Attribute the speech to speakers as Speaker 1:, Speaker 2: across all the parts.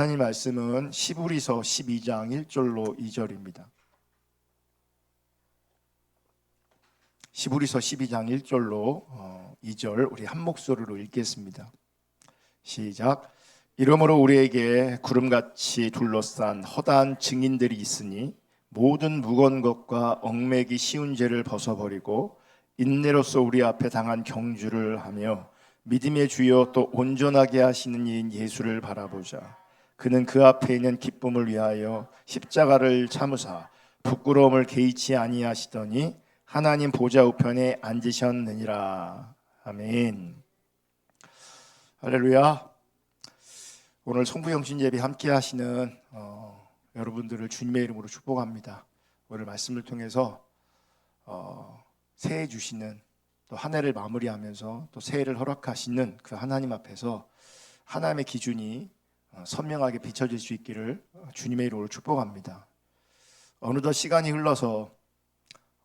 Speaker 1: 하나님 말씀은 시브리서 12장 1절로 2절입니다. 시브리서 12장 1절로 2절 우리 한 목소리로 읽겠습니다. 시작. 이러므로 우리에게 구름같이 둘러싼 허다한 증인들이 있으니 모든 무거운 것과 얽매기 쉬운 죄를 벗어버리고 인내로서 우리 앞에 당한 경주를 하며 믿음의 주여 또 온전하게 하시는 이인 예수를 바라보자. 그는 그 앞에 있는 기쁨을 위하여 십자가를 참으사 부끄러움을 개의치 아니하시더니 하나님 보좌 우편에 앉으셨느니라. 아멘. 할렐루야. 오늘 송부영신 예배 함께 하시는 여러분들을 주님의 이름으로 축복합니다. 오늘 말씀을 통해서 새해 주시는 또 한 해를 마무리하면서 또 새해를 허락하시는 그 하나님 앞에서 하나님의 기준이 선명하게 비춰질 수 있기를 주님의 이름으로 축복합니다. 어느덧 시간이 흘러서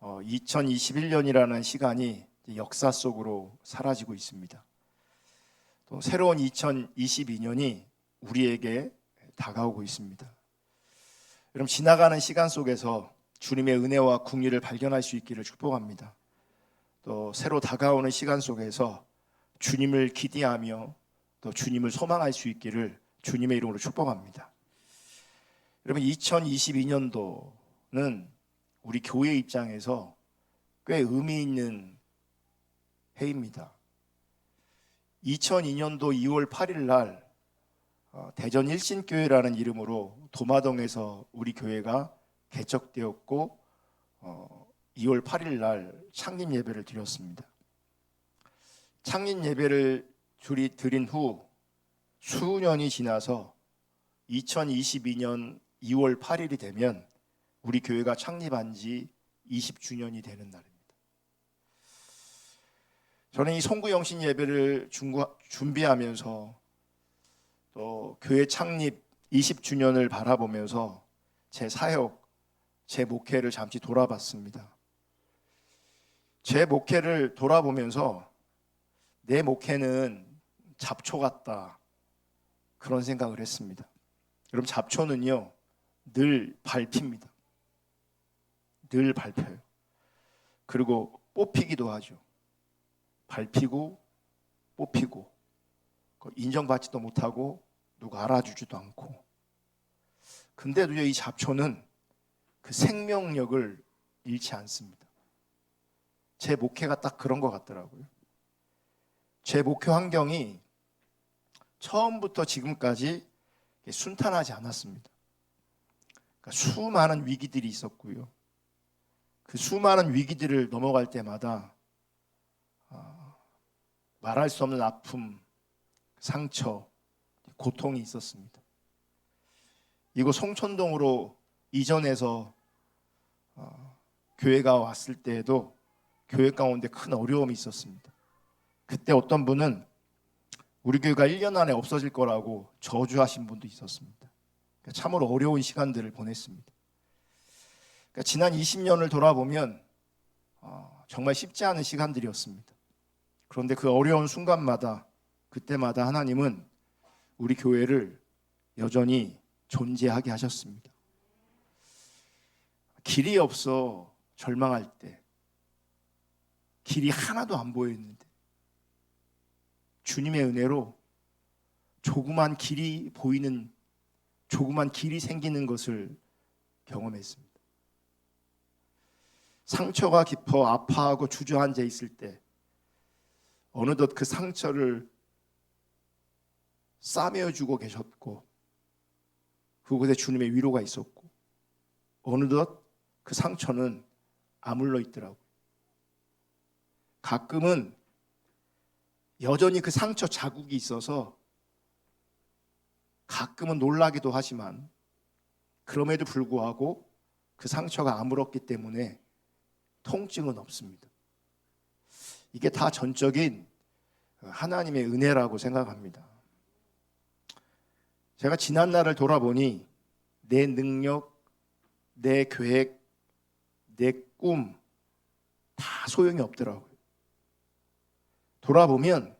Speaker 1: 2021년이라는 시간이 역사 속으로 사라지고 있습니다. 또 새로운 2022년이 우리에게 다가오고 있습니다. 여러분, 지나가는 시간 속에서 주님의 은혜와 궁유를 발견할 수 있기를 축복합니다. 또 새로 다가오는 시간 속에서 주님을 기대하며 또 주님을 소망할 수 있기를 주님의 이름으로 축복합니다. 여러분, 2022년도는 우리 교회 입장에서 꽤 의미 있는 해입니다. 2002년도 2월 8일 날 대전 일신교회라는 이름으로 도마동에서 우리 교회가 개척되었고 2월 8일 날 창립 예배를 드렸습니다. 창립 예배를 드린 후 수년이 지나서 2022년 2월 8일이 되면 우리 교회가 창립한 지 20주년이 되는 날입니다. 저는 이 송구영신 예배를 준비하면서 또 교회 창립 20주년을 바라보면서 제 사역, 제 목회를 잠시 돌아봤습니다. 제 목회를 돌아보면서 내 목회는 잡초 같다, 그런 생각을 했습니다. 여러분, 잡초는요 늘 밟힙니다. 늘 밟혀요. 그리고 뽑히기도 하죠. 밟히고 뽑히고 인정받지도 못하고 누가 알아주지도 않고. 근데도요 이 잡초는 그 생명력을 잃지 않습니다. 제 목회가 딱 그런 것 같더라고요. 제 목회 환경이 처음부터 지금까지 순탄하지 않았습니다. 그러니까 수많은 위기들이 있었고요. 그 수많은 위기들을 넘어갈 때마다 말할 수 없는 아픔, 상처, 고통이 있었습니다. 이곳 송천동으로 이전해서 교회가 왔을 때에도 교회 가운데 큰 어려움이 있었습니다. 그때 어떤 분은 우리 교회가 1년 안에 없어질 거라고 저주하신 분도 있었습니다. 참으로 어려운 시간들을 보냈습니다. 그러니까 지난 20년을 돌아보면 정말 쉽지 않은 시간들이었습니다. 그런데 그 어려운 순간마다 그때마다 하나님은 우리 교회를 여전히 존재하게 하셨습니다. 길이 없어 절망할 때, 길이 하나도 안 보였는데 주님의 은혜로 조그만 길이 보이는, 조그만 길이 생기는 것을 경험했습니다. 상처가 깊어 아파하고 주저앉아 있을 때 어느덧 그 상처를 싸매어주고 계셨고 그곳에 주님의 위로가 있었고 어느덧 그 상처는 아물러 있더라고요. 가끔은 여전히 그 상처 자국이 있어서 가끔은 놀라기도 하지만 그럼에도 불구하고 그 상처가 아물었기 때문에 통증은 없습니다. 이게 다 전적인 하나님의 은혜라고 생각합니다. 제가 지난 날을 돌아보니 내 능력, 내 계획, 내 꿈 다 소용이 없더라고요. 돌아보면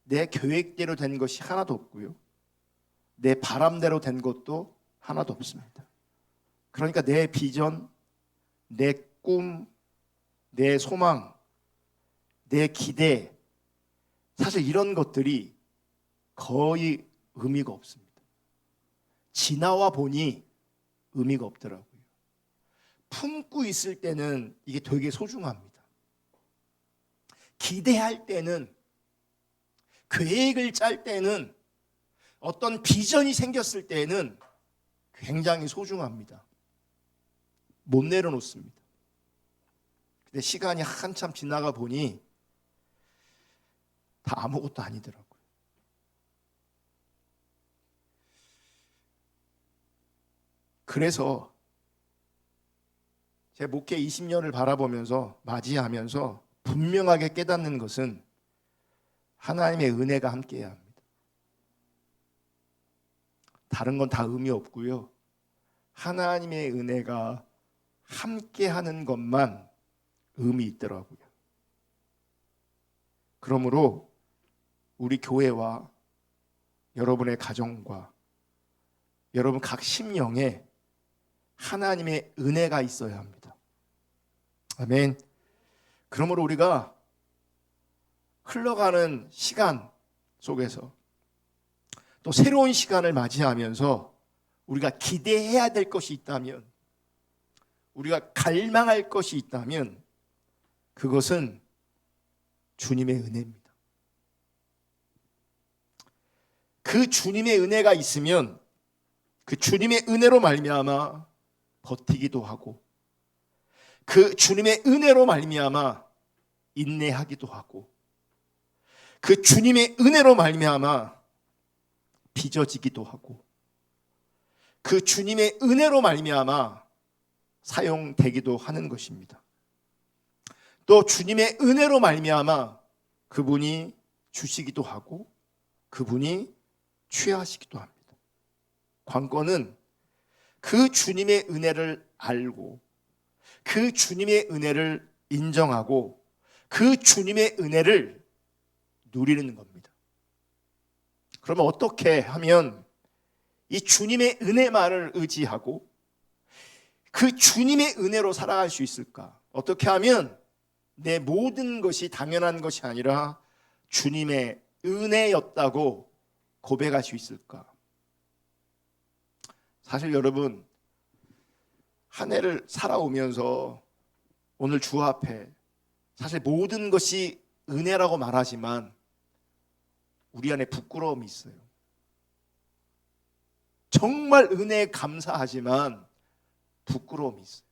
Speaker 1: 내 계획대로 된 것이 하나도 없고요. 내 바람대로 된 것도 하나도 없습니다. 그러니까 내 비전, 내 꿈, 내 소망, 내 기대, 사실 이런 것들이 거의 의미가 없습니다. 지나와 보니 의미가 없더라고요. 품고 있을 때는 이게 되게 소중합니다. 기대할 때는, 계획을 짤 때는, 어떤 비전이 생겼을 때는 굉장히 소중합니다. 못 내려놓습니다. 근데 시간이 한참 지나가 보니 다 아무것도 아니더라고요. 그래서 제 목회 20년을 바라보면서 맞이하면서 분명하게 깨닫는 것은 하나님의 은혜가 함께해야 합니다. 다른 건 다 의미 없고요. 하나님의 은혜가 함께하는 것만 의미 있더라고요. 그러므로 우리 교회와 여러분의 가정과 여러분 각 심령에 하나님의 은혜가 있어야 합니다. 아멘. 그러므로 우리가 흘러가는 시간 속에서 또 새로운 시간을 맞이하면서 우리가 기대해야 될 것이 있다면, 우리가 갈망할 것이 있다면 그것은 주님의 은혜입니다. 그 주님의 은혜가 있으면 그 주님의 은혜로 말미암아 버티기도 하고, 그 주님의 은혜로 말미암아 인내하기도 하고, 그 주님의 은혜로 말미암아 빚어지기도 하고, 그 주님의 은혜로 말미암아 사용되기도 하는 것입니다. 또 주님의 은혜로 말미암아 그분이 주시기도 하고 그분이 취하시기도 합니다. 관건은 그 주님의 은혜를 알고 그 주님의 은혜를 인정하고 그 주님의 은혜를 누리는 겁니다. 그러면 어떻게 하면 이 주님의 은혜만을 의지하고 그 주님의 은혜로 살아갈 수 있을까? 어떻게 하면 내 모든 것이 당연한 것이 아니라 주님의 은혜였다고 고백할 수 있을까? 사실 여러분, 한 해를 살아오면서 오늘 주 앞에 사실 모든 것이 은혜라고 말하지만 우리 안에 부끄러움이 있어요. 정말 은혜에 감사하지만 부끄러움이 있어요.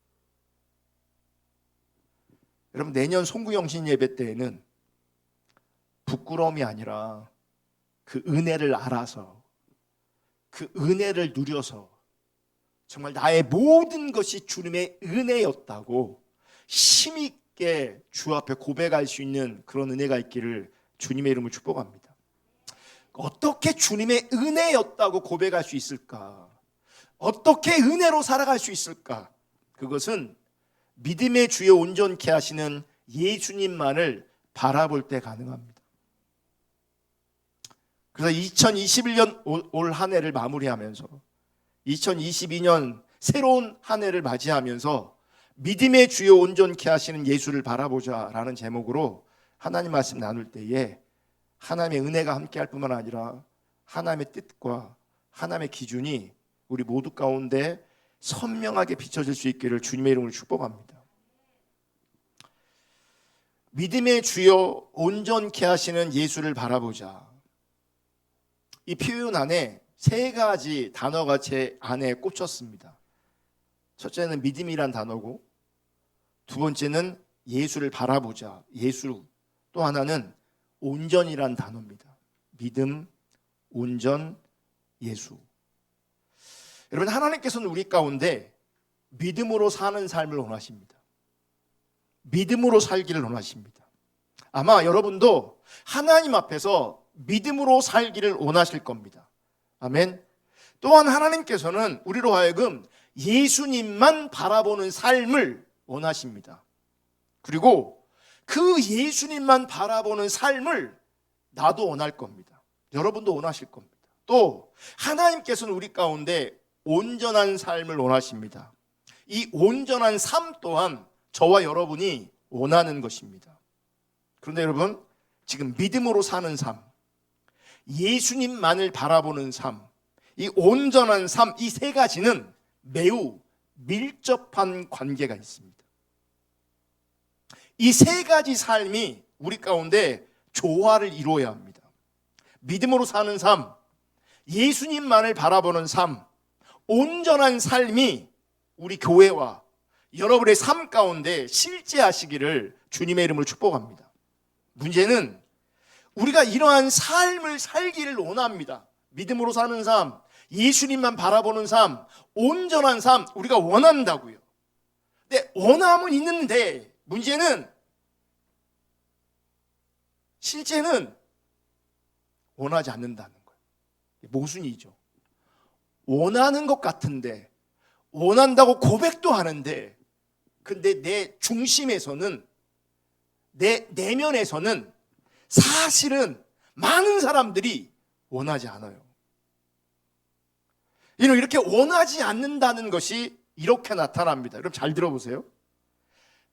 Speaker 1: 여러분, 내년 송구영신 예배 때에는 부끄러움이 아니라 그 은혜를 알아서 그 은혜를 누려서 정말 나의 모든 것이 주님의 은혜였다고 힘있게 주 앞에 고백할 수 있는 그런 은혜가 있기를 주님의 이름으로 축복합니다. 어떻게 주님의 은혜였다고 고백할 수 있을까? 어떻게 은혜로 살아갈 수 있을까? 그것은 믿음의 주여 온전케 하시는 예수님만을 바라볼 때 가능합니다. 그래서 2021년 올 한 해를 마무리하면서 2022년 새로운 한 해를 맞이하면서 믿음의 주여 온전케 하시는 예수를 바라보자라는 제목으로 하나님 말씀 나눌 때에 하나님의 은혜가 함께할 뿐만 아니라 하나님의 뜻과 하나님의 기준이 우리 모두 가운데 선명하게 비춰질 수 있기를 주님의 이름으로 축복합니다. 믿음의 주여 온전케 하시는 예수를 바라보자. 이 표현 안에 세 가지 단어가 제 안에 꽂혔습니다. 첫째는 믿음이란 단어고, 두 번째는 예수를 바라보자, 예수. 또 하나는 온전이란 단어입니다. 믿음, 온전, 예수. 여러분, 하나님께서는 우리 가운데 믿음으로 사는 삶을 원하십니다. 믿음으로 살기를 원하십니다. 아마 여러분도 하나님 앞에서 믿음으로 살기를 원하실 겁니다. 아멘. 또한 하나님께서는 우리로 하여금 예수님만 바라보는 삶을 원하십니다. 그리고 그 예수님만 바라보는 삶을 나도 원할 겁니다. 여러분도 원하실 겁니다. 또 하나님께서는 우리 가운데 온전한 삶을 원하십니다. 이 온전한 삶 또한 저와 여러분이 원하는 것입니다. 그런데 여러분, 지금 믿음으로 사는 삶, 예수님만을 바라보는 삶, 이 온전한 삶, 이 세 가지는 매우 밀접한 관계가 있습니다. 이 세 가지 삶이 우리 가운데 조화를 이루어야 합니다. 믿음으로 사는 삶, 예수님만을 바라보는 삶, 온전한 삶이 우리 교회와 여러분의 삶 가운데 실제하시기를 주님의 이름으로 축복합니다. 문제는 우리가 이러한 삶을 살기를 원합니다. 믿음으로 사는 삶, 예수님만 바라보는 삶, 온전한 삶 우리가 원한다고요. 근데 원함은 있는데 문제는 실제는 원하지 않는다는 거예요. 모순이죠. 원하는 것 같은데, 원한다고 고백도 하는데, 근데 내 중심에서는, 내 내면에서는 사실은 많은 사람들이 원하지 않아요. 이렇게 원하지 않는다는 것이 이렇게 나타납니다. 여러분 잘 들어보세요.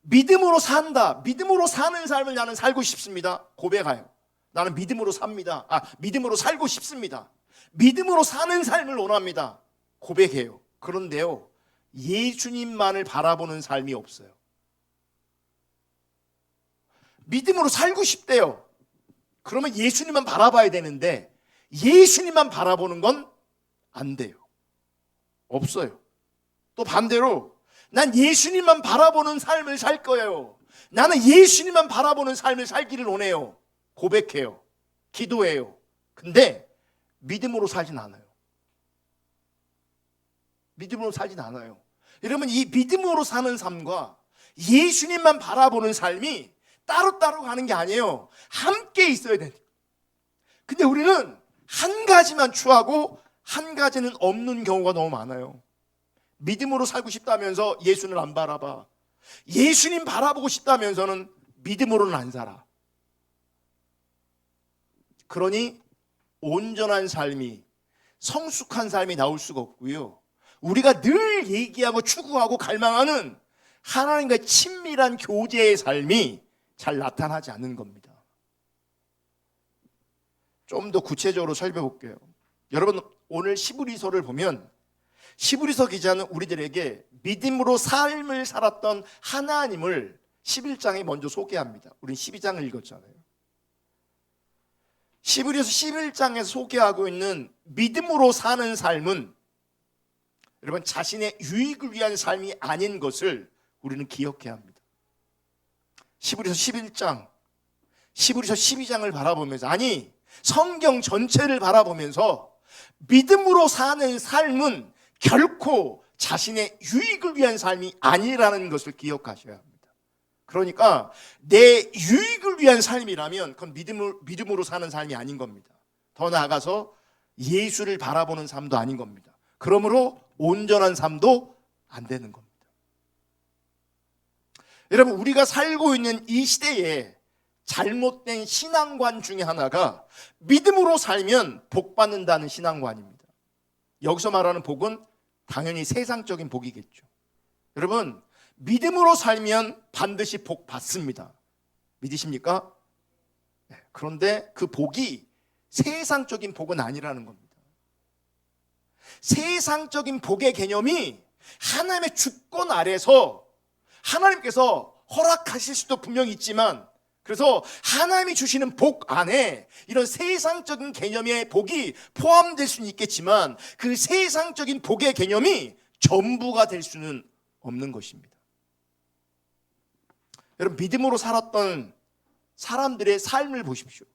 Speaker 1: 믿음으로 산다. 믿음으로 사는 삶을 나는 살고 싶습니다. 고백해요. 나는 믿음으로 삽니다. 믿음으로 살고 싶습니다. 믿음으로 사는 삶을 원합니다. 고백해요. 그런데요, 예수님만을 바라보는 삶이 없어요. 믿음으로 살고 싶대요. 그러면 예수님만 바라봐야 되는데 예수님만 바라보는 건 안 돼요. 없어요. 또 반대로 난 예수님만 바라보는 삶을 살 거예요. 나는 예수님만 바라보는 삶을 살기를 원해요. 고백해요. 기도해요. 근데 믿음으로 살진 않아요. 믿음으로 살진 않아요. 여러분, 이 믿음으로 사는 삶과 예수님만 바라보는 삶이 따로따로 가는 게 아니에요. 함께 있어야 돼요. 근데 우리는 한 가지만 추구하고 한 가지는 없는 경우가 너무 많아요. 믿음으로 살고 싶다면서 예수는 안 바라봐. 예수님 바라보고 싶다면서는 믿음으로는 안 살아. 그러니 온전한 삶이, 성숙한 삶이 나올 수가 없고요. 우리가 늘 얘기하고 추구하고 갈망하는 하나님과의 친밀한 교제의 삶이 잘 나타나지 않는 겁니다. 좀 더 구체적으로 설명해 볼게요. 여러분, 오늘 시브리서를 보면 시브리서 기자는 우리들에게 믿음으로 삶을 살았던 하나님을 11장에 먼저 소개합니다. 우린 12장을 읽었잖아요. 시브리서 11장에서 소개하고 있는 믿음으로 사는 삶은 여러분 자신의 유익을 위한 삶이 아닌 것을 우리는 기억해야 합니다. 시브리서 11장, 시브리서 12장을 바라보면서, 아니 성경 전체를 바라보면서 믿음으로 사는 삶은 결코 자신의 유익을 위한 삶이 아니라는 것을 기억하셔야 합니다. 그러니까 내 유익을 위한 삶이라면 그건 믿음으로 사는 삶이 아닌 겁니다. 더 나아가서 예수를 바라보는 삶도 아닌 겁니다. 그러므로 온전한 삶도 안 되는 겁니다. 여러분, 우리가 살고 있는 이 시대에 잘못된 신앙관 중에 하나가 믿음으로 살면 복 받는다는 신앙관입니다. 여기서 말하는 복은 당연히 세상적인 복이겠죠. 여러분, 믿음으로 살면 반드시 복 받습니다. 믿으십니까? 네, 그런데 그 복이 세상적인 복은 아니라는 겁니다. 세상적인 복의 개념이 하나님의 주권 아래서 하나님께서 허락하실 수도 분명히 있지만, 그래서 하나님이 주시는 복 안에 이런 세상적인 개념의 복이 포함될 수는 있겠지만 그 세상적인 복의 개념이 전부가 될 수는 없는 것입니다. 여러분, 믿음으로 살았던 사람들의 삶을 보십시오.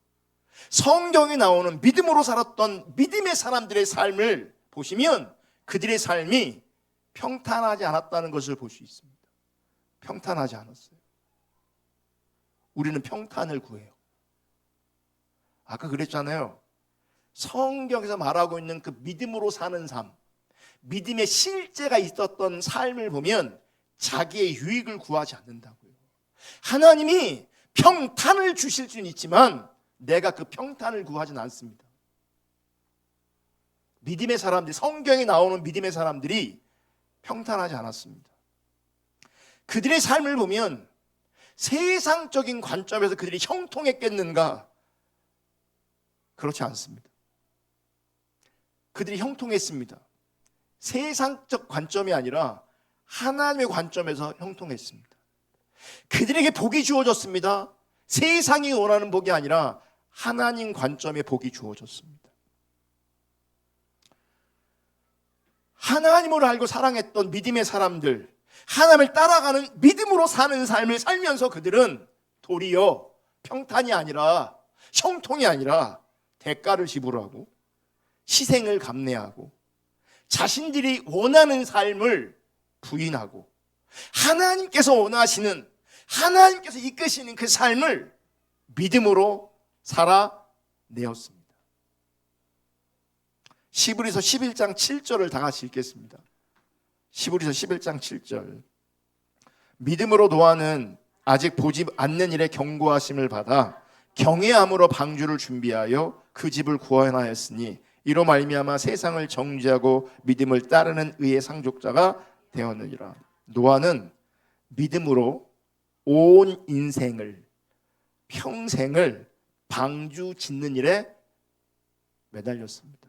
Speaker 1: 성경에 나오는 믿음으로 살았던 믿음의 사람들의 삶을 보시면 그들의 삶이 평탄하지 않았다는 것을 볼 수 있습니다. 평탄하지 않았어요. 우리는 평탄을 구해요. 아까 그랬잖아요. 성경에서 말하고 있는 그 믿음으로 사는 삶, 믿음의 실제가 있었던 삶을 보면 자기의 유익을 구하지 않는다고요. 하나님이 평탄을 주실 수는 있지만 내가 그 평탄을 구하지는 않습니다. 믿음의 사람들이, 성경에 나오는 믿음의 사람들이 평탄하지 않았습니다. 그들의 삶을 보면 세상적인 관점에서 그들이 형통했겠는가? 그렇지 않습니다. 그들이 형통했습니다. 세상적 관점이 아니라 하나님의 관점에서 형통했습니다. 그들에게 복이 주어졌습니다. 세상이 원하는 복이 아니라 하나님 관점의 복이 주어졌습니다. 하나님을 알고 사랑했던 믿음의 사람들, 하나님을 따라가는 믿음으로 사는 삶을 살면서 그들은 도리어 평탄이 아니라, 형통이 아니라 대가를 지불하고 희생을 감내하고 자신들이 원하는 삶을 부인하고 하나님께서 원하시는, 하나님께서 이끄시는 그 삶을 믿음으로 살아내었습니다. 시브리서 11장 7절을 다 같이 읽겠습니다. 시브리서 11장 7절. 믿음으로 노아는 아직 보지 않는 일에 경고하심을 받아 경외함으로 방주를 준비하여 그 집을 구원하였으니 이로 말미암아 세상을 정죄하고 믿음을 따르는 의의 상속자가 되었느니라. 노아는 믿음으로 온 인생을, 평생을 방주 짓는 일에 매달렸습니다.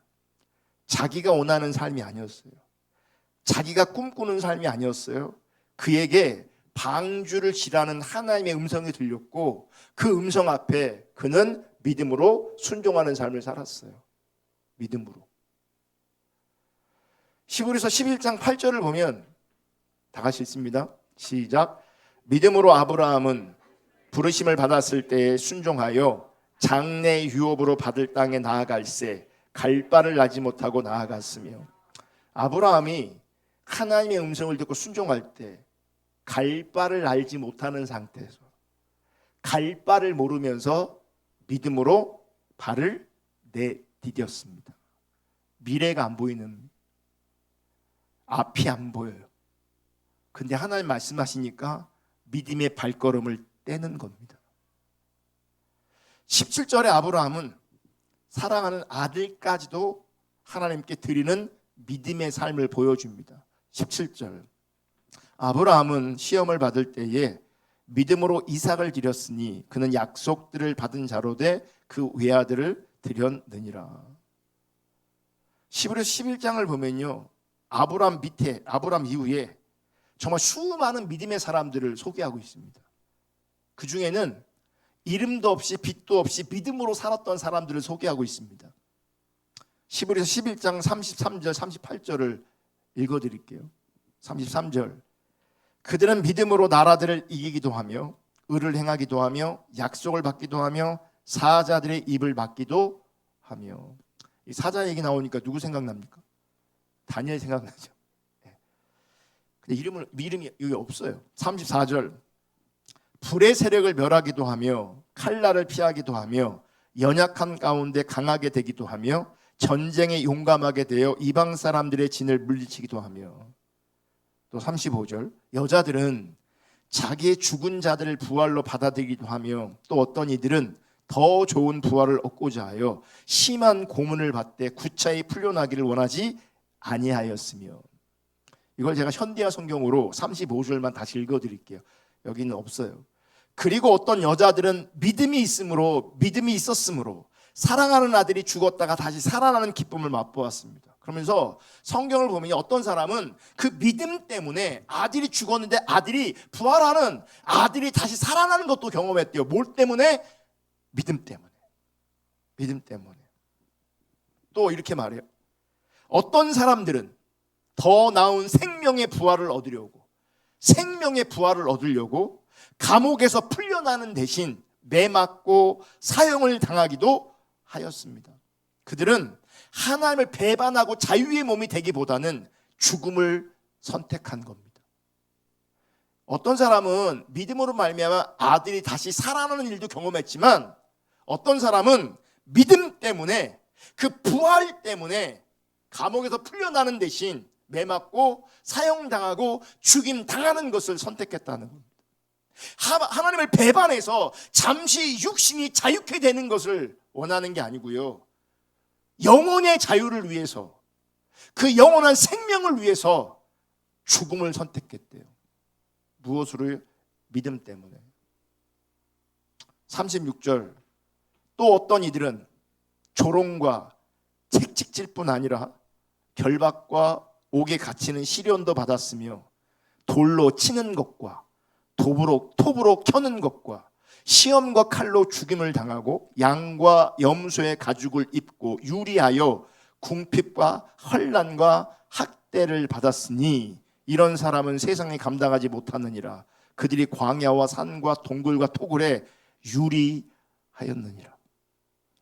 Speaker 1: 자기가 원하는 삶이 아니었어요. 자기가 꿈꾸는 삶이 아니었어요. 그에게 방주를 지라는 하나님의 음성이 들렸고 그 음성 앞에 그는 믿음으로 순종하는 삶을 살았어요. 믿음으로. 시브리서 11장 8절을 보면 다 같이 읽습니다. 시작. 믿음으로 아브라함은 부르심을 받았을 때에 순종하여 장래 유업으로 받을 땅에 나아갈새 갈 바를 알지 못하고 나아갔으며, 아브라함이 하나님의 음성을 듣고 순종할 때 갈 바를 알지 못하는 상태에서, 갈 바를 모르면서 믿음으로 발을 내디뎠습니다. 미래가 안 보이는, 앞이 안 보여요. 근데 하나님 말씀하시니까 믿음의 발걸음을 떼는 겁니다. 17절에 아브라함은 사랑하는 아들까지도 하나님께 드리는 믿음의 삶을 보여줍니다. 17절. 아브라함은 시험을 받을 때에 믿음으로 이삭을 드렸으니 그는 약속들을 받은 자로 돼 그 외아들을 드렸느니라. 시브리서 11장을 보면요, 아브라함 밑에, 아브라함 이후에 정말 수많은 믿음의 사람들을 소개하고 있습니다. 그 중에는 이름도 없이 빛도 없이 믿음으로 살았던 사람들을 소개하고 있습니다. 시브리서 11장 33절 38절을 읽어드릴게요. 33절. 그들은 믿음으로 나라들을 이기기도 하며 의를 행하기도 하며 약속을 받기도 하며 사자들의 입을 막기도 하며. 이 사자 얘기 나오니까 누구 생각납니까? 다니엘 생각나죠. 근데 이름이 여기 없어요. 34절. 불의 세력을 멸하기도 하며 칼날을 피하기도 하며 연약한 가운데 강하게 되기도 하며 전쟁에 용감하게 되어 이방 사람들의 진을 물리치기도 하며. 또 35절. 여자들은 자기의 죽은 자들을 부활로 받아들이기도 하며 또 어떤 이들은 더 좋은 부활을 얻고자 하여 심한 고문을 받되 구차히 풀려나기를 원하지 아니하였으며. 이걸 제가 현대화 성경으로 35절만 다시 읽어드릴게요. 여기는 없어요. 그리고 어떤 여자들은 믿음이 있었으므로 사랑하는 아들이 죽었다가 다시 살아나는 기쁨을 맛보았습니다. 그러면서 성경을 보면 어떤 사람은 그 믿음 때문에 아들이 죽었는데 아들이 부활하는, 아들이 다시 살아나는 것도 경험했대요. 뭘 때문에? 믿음 때문에. 믿음 때문에. 또 이렇게 말해요. 어떤 사람들은 더 나은 생명의 부활을 얻으려고 감옥에서 풀려나는 대신 매맞고 사형을 당하기도 하였습니다. 그들은 하나님을 배반하고 자유의 몸이 되기보다는 죽음을 선택한 겁니다. 어떤 사람은 믿음으로 말미암아 아들이 다시 살아나는 일도 경험했지만 어떤 사람은 믿음 때문에, 그 부활 때문에 감옥에서 풀려나는 대신 매맞고 사형당하고 죽임당하는 것을 선택했다는 겁니다. 하나님을 배반해서 잠시 육신이 자유케 되는 것을 원하는 게 아니고요, 영혼의 자유를 위해서, 그 영원한 생명을 위해서 죽음을 선택했대요. 무엇으로요? 믿음 때문에. 36절, 또 어떤 이들은 조롱과 채찍질 뿐 아니라 결박과 옥에 갇히는 시련도 받았으며 돌로 치는 것과 톱으로 켜는 것과 시험과 칼로 죽임을 당하고 양과 염소의 가죽을 입고 유리하여 궁핍과 환난과 학대를 받았으니 이런 사람은 세상에 감당하지 못하느니라. 그들이 광야와 산과 동굴과 토굴에 유리하였느니라.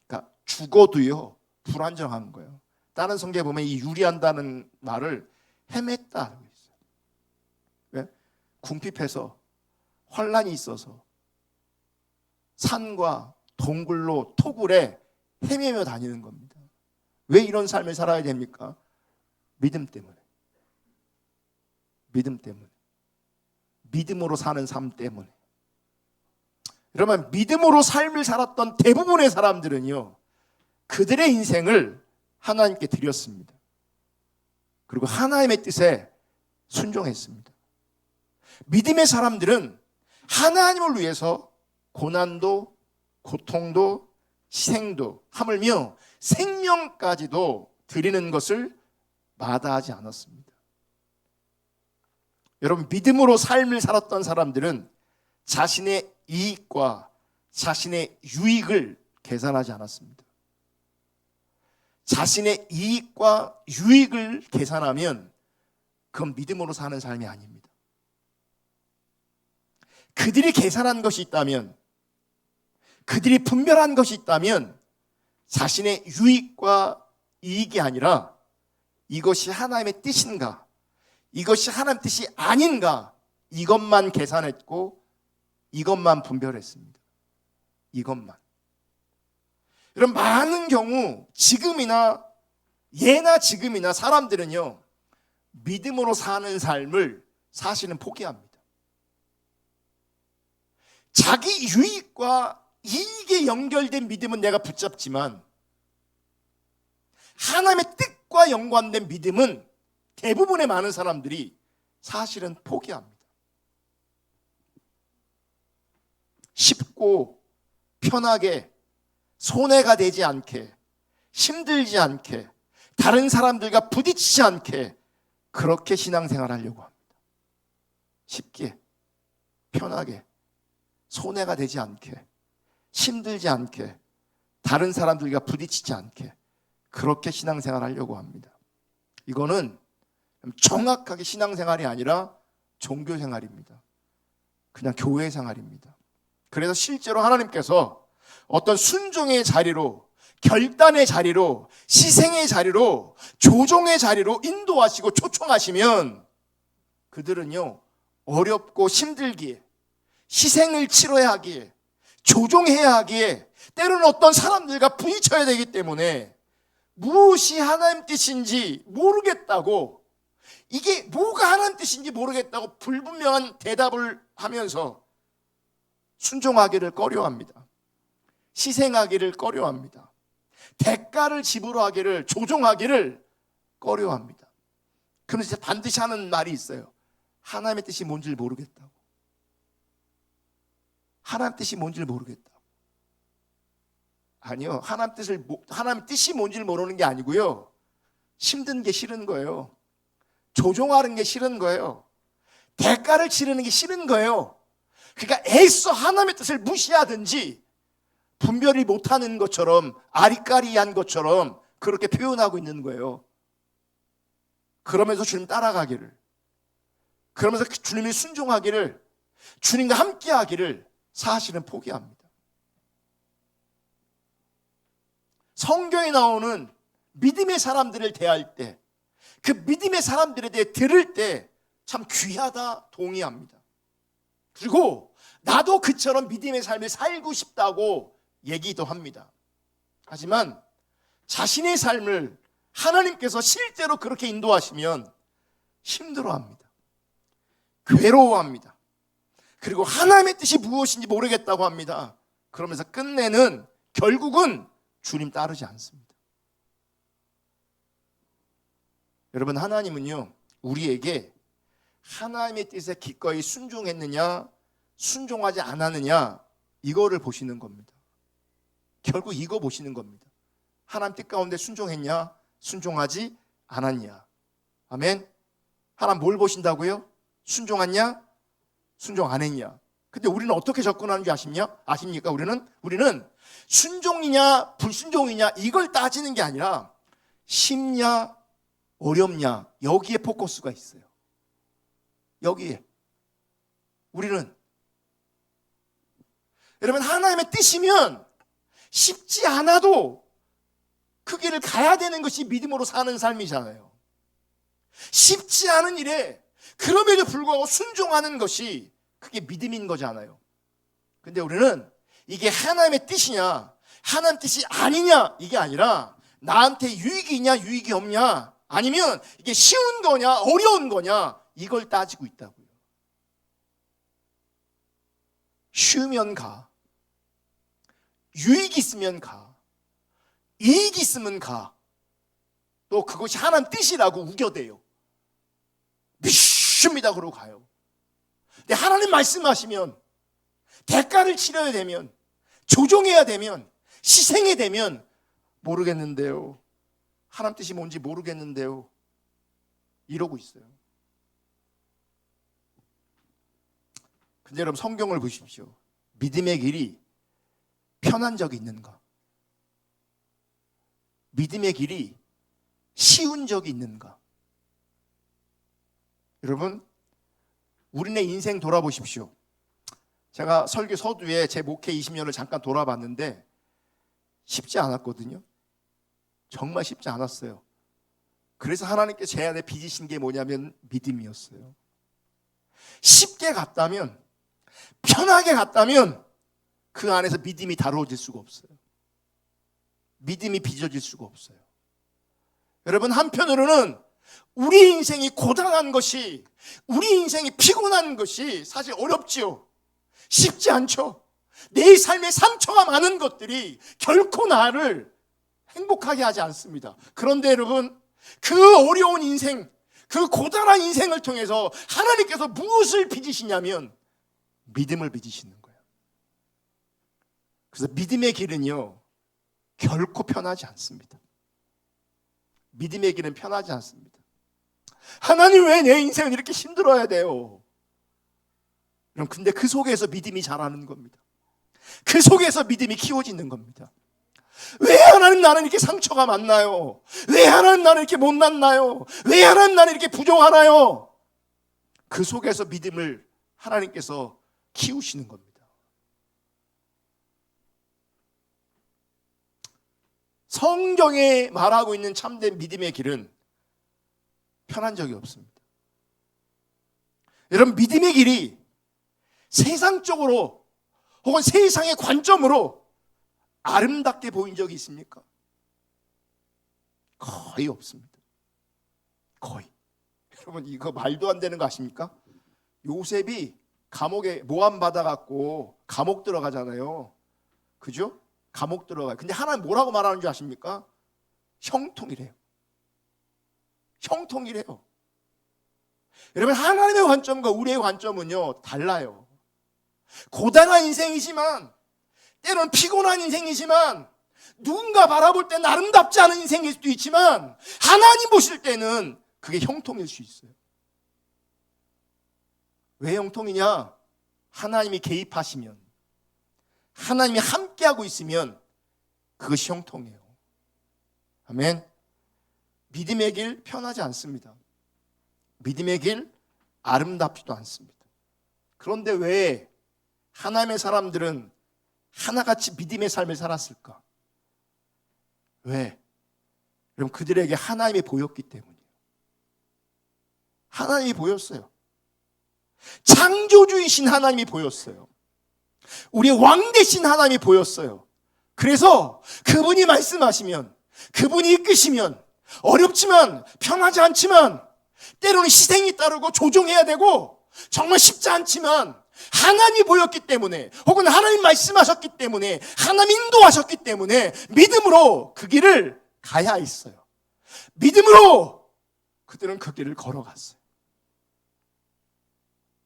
Speaker 1: 그러니까 죽어도요 불안정한 거예요. 다른 성경에 보면 이 유리한다는 말을 헤맸다 하고 있어요. 왜? 궁핍해서 환난이 있어서 산과 동굴로 토굴에 헤매며 다니는 겁니다. 왜 이런 삶을 살아야 됩니까? 믿음 때문에. 믿음 때문에. 믿음으로 사는 삶 때문에. 여러분, 믿음으로 삶을 살았던 대부분의 사람들은요, 그들의 인생을 하나님께 드렸습니다. 그리고 하나님의 뜻에 순종했습니다. 믿음의 사람들은 하나님을 위해서 고난도, 고통도, 희생도, 하물며 생명까지도 드리는 것을 마다하지 않았습니다. 여러분, 믿음으로 삶을 살았던 사람들은 자신의 이익과 자신의 유익을 계산하지 않았습니다. 자신의 이익과 유익을 계산하면 그건 믿음으로 사는 삶이 아닙니다. 그들이 계산한 것이 있다면, 그들이 분별한 것이 있다면 자신의 유익과 이익이 아니라 이것이 하나님의 뜻인가, 이것이 하나님의 뜻이 아닌가, 이것만 계산했고 이것만 분별했습니다. 이것만. 여러분, 많은 경우 지금이나 예나 지금이나 사람들은요, 믿음으로 사는 삶을 사실은 포기합니다. 자기 유익과 이익에 연결된 믿음은 내가 붙잡지만 하나님의 뜻과 연관된 믿음은 대부분의 많은 사람들이 사실은 포기합니다. 쉽고 편하게 손해가 되지 않게, 힘들지 않게, 다른 사람들과 부딪히지 않게 그렇게 신앙생활 하려고 합니다. 쉽게, 편하게, 손해가 되지 않게, 힘들지 않게, 다른 사람들과 부딪히지 않게 그렇게 신앙생활 하려고 합니다. 이거는 정확하게 신앙생활이 아니라 종교생활입니다. 그냥 교회생활입니다. 그래서 실제로 하나님께서 어떤 순종의 자리로, 결단의 자리로, 희생의 자리로, 조종의 자리로 인도하시고 초청하시면 그들은요, 어렵고 힘들기에, 희생을 치러야 하기에, 조종해야 하기에, 때로는 어떤 사람들과 부딪혀야 되기 때문에 무엇이 하나님 뜻인지 모르겠다고, 이게 뭐가 하나님 뜻인지 모르겠다고 불분명한 대답을 하면서 순종하기를 꺼려합니다. 희생하기를 꺼려합니다. 대가를 지불하기를, 조종하기를 꺼려합니다. 그러면서 반드시 하는 말이 있어요. 하나님의 뜻이 뭔지 모르겠다고. 하나님 뜻이 뭔지 모르겠다고. 아니요, 하나님 뜻이 뭔지를 모르는 게 아니고요, 힘든 게 싫은 거예요. 조종하는 게 싫은 거예요. 대가를 치르는 게 싫은 거예요. 그러니까 애써 하나님의 뜻을 무시하든지 분별이 못하는 것처럼, 아리까리한 것처럼 그렇게 표현하고 있는 거예요. 그러면서 주님 따라가기를, 그러면서 주님이 순종하기를, 주님과 함께하기를 사실은 포기합니다. 성경에 나오는 믿음의 사람들을 대할 때, 그 믿음의 사람들에 대해 들을 때 참 귀하다, 동의합니다. 그리고 나도 그처럼 믿음의 삶을 살고 싶다고 얘기도 합니다. 하지만 자신의 삶을 하나님께서 실제로 그렇게 인도하시면 힘들어합니다. 괴로워합니다. 그리고 하나님의 뜻이 무엇인지 모르겠다고 합니다. 그러면서 끝내는, 결국은 주님 따르지 않습니다. 여러분, 하나님은요, 우리에게 하나님의 뜻에 기꺼이 순종했느냐 순종하지 않았느냐 이거를 보시는 겁니다. 결국 이거 보시는 겁니다. 하나님 뜻 가운데 순종했냐 순종하지 않았냐. 아멘. 하나님 뭘 보신다고요? 순종했냐 순종 안 했냐. 근데 우리는 어떻게 접근하는 줄 아십니까? 우리는 순종이냐 불순종이냐 이걸 따지는 게 아니라 쉽냐 어렵냐 여기에 포커스가 있어요. 여기에 우리는, 여러분, 하나님의 뜻이면 쉽지 않아도 그 길을 가야 되는 것이 믿음으로 사는 삶이잖아요. 쉽지 않은 일에 그럼에도 불구하고 순종하는 것이 그게 믿음인 거잖아요. 근데 우리는 이게 하나님의 뜻이냐 하나님 뜻이 아니냐 이게 아니라 나한테 유익이 있냐 유익이 없냐 아니면 이게 쉬운 거냐 어려운 거냐 이걸 따지고 있다고요. 쉬우면 가, 유익이 있으면 가, 이익이 있으면 가, 또 그것이 하나님 뜻이라고 우겨대요. 믿습니다 그러고 가요. 근데 하나님 말씀하시면 대가를 치러야 되면 조종해야 되면 희생해야 되면 모르겠는데요, 하나님 뜻이 뭔지 모르겠는데요 이러고 있어요. 근데 여러분, 성경을 보십시오. 믿음의 길이 편한 적이 있는가? 믿음의 길이 쉬운 적이 있는가? 여러분, 우리네 인생 돌아보십시오. 제가 설교 서두에 제 목회 20년을 잠깐 돌아봤는데 쉽지 않았거든요. 정말 쉽지 않았어요. 그래서 하나님께 제 안에 빚으신 게 뭐냐면 믿음이었어요. 쉽게 갔다면, 편하게 갔다면 그 안에서 믿음이 다루어질 수가 없어요. 믿음이 빚어질 수가 없어요. 여러분, 한편으로는 우리 인생이 고단한 것이, 우리 인생이 피곤한 것이 사실 어렵지요. 쉽지 않죠. 내 삶에 상처가 많은 것들이 결코 나를 행복하게 하지 않습니다. 그런데 여러분, 그 어려운 인생, 그 고단한 인생을 통해서 하나님께서 무엇을 빚으시냐면 믿음을 빚으시는 거예요. 그래서 믿음의 길은요 결코 편하지 않습니다. 믿음의 길은 편하지 않습니다. 하나님, 왜 내 인생은 이렇게 힘들어야 돼요? 그럼 근데 그 속에서 믿음이 자라는 겁니다. 그 속에서 믿음이 키워지는 겁니다. 왜 하나님 나는 이렇게 상처가 많나요? 왜 하나님 나는 이렇게 못났나요? 왜 하나님 나는 이렇게 부족하나요? 그 속에서 믿음을 하나님께서 키우시는 겁니다. 성경에 말하고 있는 참된 믿음의 길은 편한 적이 없습니다. 여러분, 믿음의 길이 세상적으로 혹은 세상의 관점으로 아름답게 보인 적이 있습니까? 거의 없습니다. 거의. 여러분, 이거 말도 안 되는 거 아십니까? 요셉이 감옥에 모함 받아갖고 감옥 들어가잖아요. 그죠? 감옥 들어가요. 근데 하나님 뭐라고 말하는 줄 아십니까? 형통이래요. 형통이래요. 여러분, 하나님의 관점과 우리의 관점은요 달라요. 고단한 인생이지만, 때로는 피곤한 인생이지만, 누군가 바라볼 때는 아름답지 않은 인생일 수도 있지만 하나님 보실 때는 그게 형통일 수 있어요. 왜 형통이냐? 하나님이 개입하시면, 하나님이 함께하고 있으면 그것이 형통이에요. 아멘. 믿음의 길 편하지 않습니다. 믿음의 길 아름답지도 않습니다. 그런데 왜 하나님의 사람들은 하나같이 믿음의 삶을 살았을까? 왜? 그럼 그들에게 하나님이 보였기 때문이에요. 하나님이 보였어요. 창조주이신 하나님이 보였어요. 우리의 왕 되신 하나님이 보였어요. 그래서 그분이 말씀하시면, 그분이 이끄시면, 어렵지만 편하지 않지만 때로는 희생이 따르고 조종해야 되고 정말 쉽지 않지만 하나님이 보였기 때문에, 혹은 하나님 말씀하셨기 때문에, 하나님 인도하셨기 때문에 믿음으로 그 길을 가야 했어요. 믿음으로 그들은 그 길을 걸어갔어요.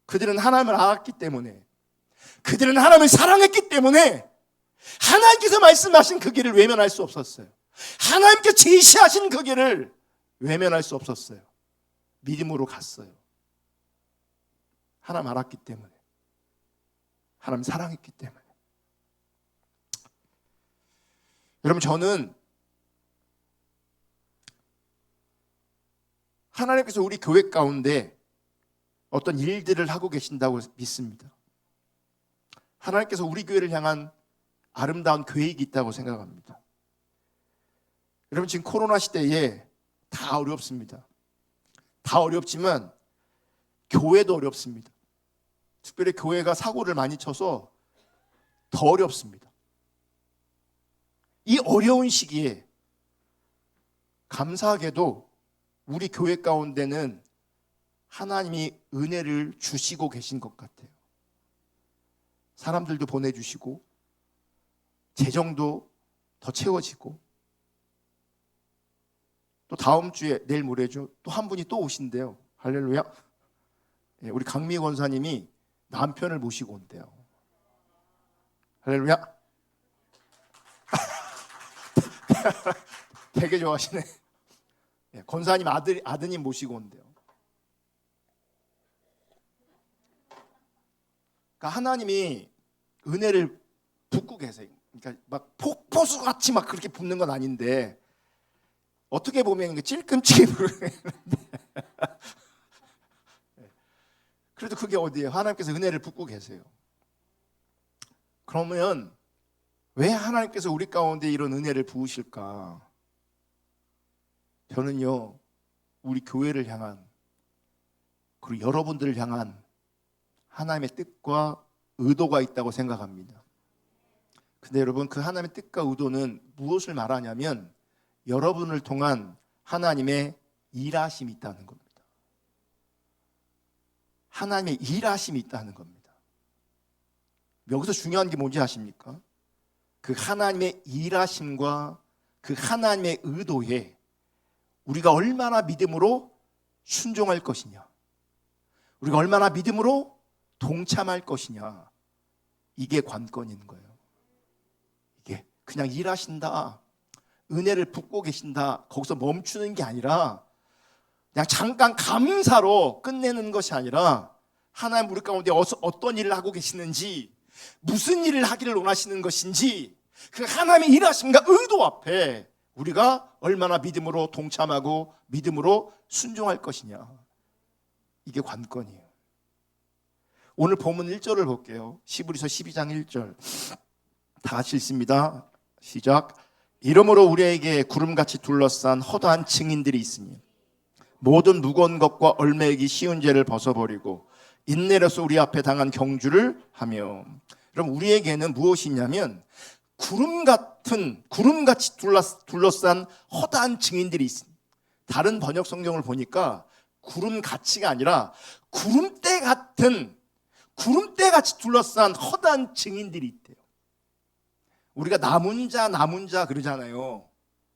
Speaker 1: 그들은 하나님을 알았기 때문에, 그들은 하나님을 사랑했기 때문에 하나님께서 말씀하신 그 길을 외면할 수 없었어요. 하나님께 제시하신 그 길을 외면할 수 없었어요. 믿음으로 갔어요. 하나님 알았기 때문에, 하나님 사랑했기 때문에. 여러분, 저는 하나님께서 우리 교회 가운데 어떤 일들을 하고 계신다고 믿습니다. 하나님께서 우리 교회를 향한 아름다운 계획이 있다고 생각합니다. 여러분, 지금 코로나 시대에 다 어렵습니다. 다 어렵지만 교회도 어렵습니다. 특별히 교회가 사고를 많이 쳐서 더 어렵습니다. 이 어려운 시기에 감사하게도 우리 교회 가운데는 하나님이 은혜를 주시고 계신 것 같아요. 사람들도 보내주시고 재정도 더 채워지고, 또 다음 주에, 내일 모레죠, 또 한 분이 또 오신대요. 할렐루야. 우리 강미 권사님이 남편을 모시고 온대요. 할렐루야. 되게 좋아하시네. 권사님 아드님 모시고 온대요. 그러니까 하나님이 은혜를 붓고 계세요. 그러니까 막 폭포수같이 막 그렇게 붓는 건 아닌데, 어떻게 보면 찔끔찔끔 그래도 그게 어디예요? 하나님께서 은혜를 붓고 계세요. 그러면 왜 하나님께서 우리 가운데 이런 은혜를 부으실까? 저는요, 우리 교회를 향한, 그리고 여러분들을 향한 하나님의 뜻과 의도가 있다고 생각합니다. 근데 여러분, 그 하나님의 뜻과 의도는 무엇을 말하냐면 여러분을 통한 하나님의 일하심이 있다는 겁니다. 하나님의 일하심이 있다는 겁니다. 여기서 중요한 게 뭔지 아십니까? 그 하나님의 일하심과 그 하나님의 의도에 우리가 얼마나 믿음으로 순종할 것이냐, 우리가 얼마나 믿음으로 동참할 것이냐, 이게 관건인 거예요. 이게 그냥 일하신다, 은혜를 붓고 계신다, 거기서 멈추는 게 아니라 그냥 잠깐 감사로 끝내는 것이 아니라 하나님 우리 가운데 어떤 일을 하고 계시는지, 무슨 일을 하기를 원하시는 것인지, 그 하나님의 일하심과 의도 앞에 우리가 얼마나 믿음으로 동참하고 믿음으로 순종할 것이냐, 이게 관건이에요. 오늘 본문 1절을 볼게요. 히브리서 12장 1절 다 같이 읽습니다. 시작. 이러므로 우리에게 구름같이 둘러싼 허다한 증인들이 있으니 모든 무거운 것과 얼매이기 쉬운 죄를 벗어버리고 인내로서 우리 앞에 당한 경주를 하며. 그럼 우리에게는 무엇이 있냐면 구름같이 둘러싼 허다한 증인들이 있습니다. 다른 번역 성경을 보니까 구름같이가 아니라 구름대같이 둘러싼 허다한 증인들이 있대요. 우리가 남은 자 그러잖아요.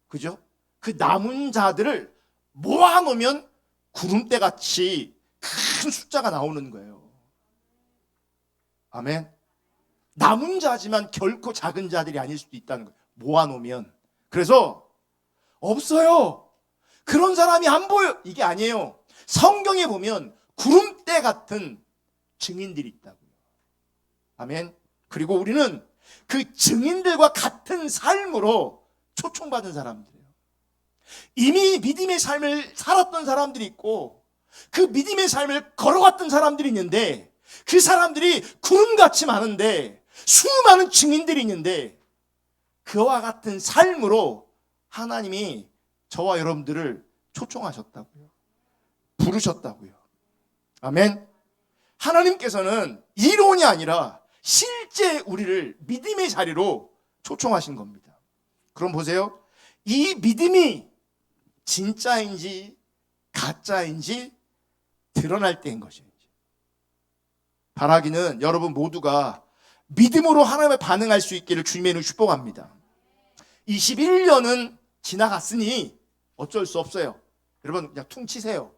Speaker 1: 그죠? 그 남은 자들을 모아놓으면 구름대같이 큰 숫자가 나오는 거예요. 아멘. 남은 자지만 결코 작은 자들이 아닐 수도 있다는 거예요. 모아놓으면. 그래서 없어요, 그런 사람이 안 보여, 이게 아니에요. 성경에 보면 구름대 같은 증인들이 있다고요. 아멘. 그리고 우리는 그 증인들과 같은 삶으로 초청받은 사람들이에요. 이미 믿음의 삶을 살았던 사람들이 있고 그 믿음의 삶을 걸어갔던 사람들이 있는데, 그 사람들이 구름같이 많은데 수많은 증인들이 있는데, 그와 같은 삶으로 하나님이 저와 여러분들을 초청하셨다고요. 부르셨다고요. 아멘. 하나님께서는 이론이 아니라 실제 우리를 믿음의 자리로 초청하신 겁니다. 그럼 보세요. 이 믿음이 진짜인지 가짜인지 드러날 때인 것이죠. 바라기는 여러분 모두가 믿음으로 하나님에 반응할 수 있기를 주님의 이름으로 축복합니다. 21년은 지나갔으니 어쩔 수 없어요. 여러분 그냥 퉁치세요.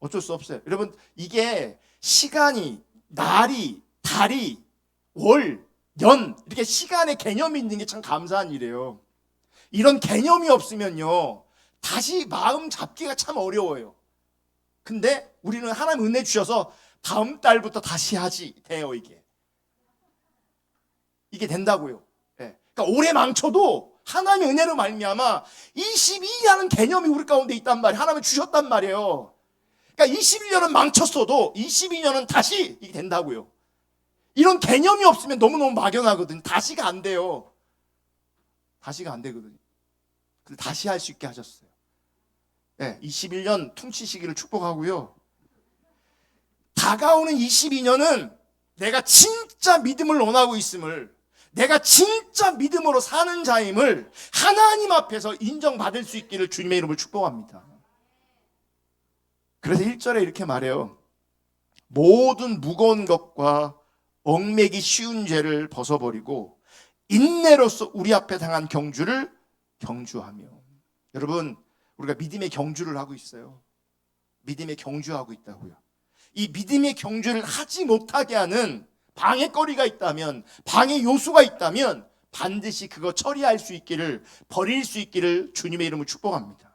Speaker 1: 어쩔 수 없어요. 여러분 이게 시간이, 날이, 달이, 월, 년 이렇게 시간의 개념이 있는 게 참 감사한 일이에요. 이런 개념이 없으면요 다시 마음 잡기가 참 어려워요. 근데 우리는 하나님 은혜 주셔서 다음 달부터 다시 하지 돼요. 이게 된다고요. 그러니까 올해 망쳐도 하나님의 은혜로 말미암아 22라는 개념이 우리 가운데 있단 말이에요. 하나님이 주셨단 말이에요. 그러니까 21년은 망쳤어도 22년은 다시 이게 된다고요. 이런 개념이 없으면 너무너무 막연하거든요. 다시가 안 돼요. 다시가 안 되거든요. 근데 다시 할 수 있게 하셨어요. 21년 퉁치시기를 축복하고요. 다가오는 22년은 내가 진짜 믿음을 원하고 있음을, 내가 진짜 믿음으로 사는 자임을 하나님 앞에서 인정받을 수 있기를 주님의 이름으로 축복합니다. 그래서 1절에 이렇게 말해요. 모든 무거운 것과 얽매기 쉬운 죄를 벗어버리고 인내로서 우리 앞에 당한 경주를 경주하며. 여러분 우리가 믿음의 경주를 하고 있어요. 믿음의 경주하고 있다고요. 이 믿음의 경주를 하지 못하게 하는 방해거리가 있다면, 방해 요소가 있다면 반드시 그거 처리할 수 있기를, 버릴 수 있기를 주님의 이름으로 축복합니다.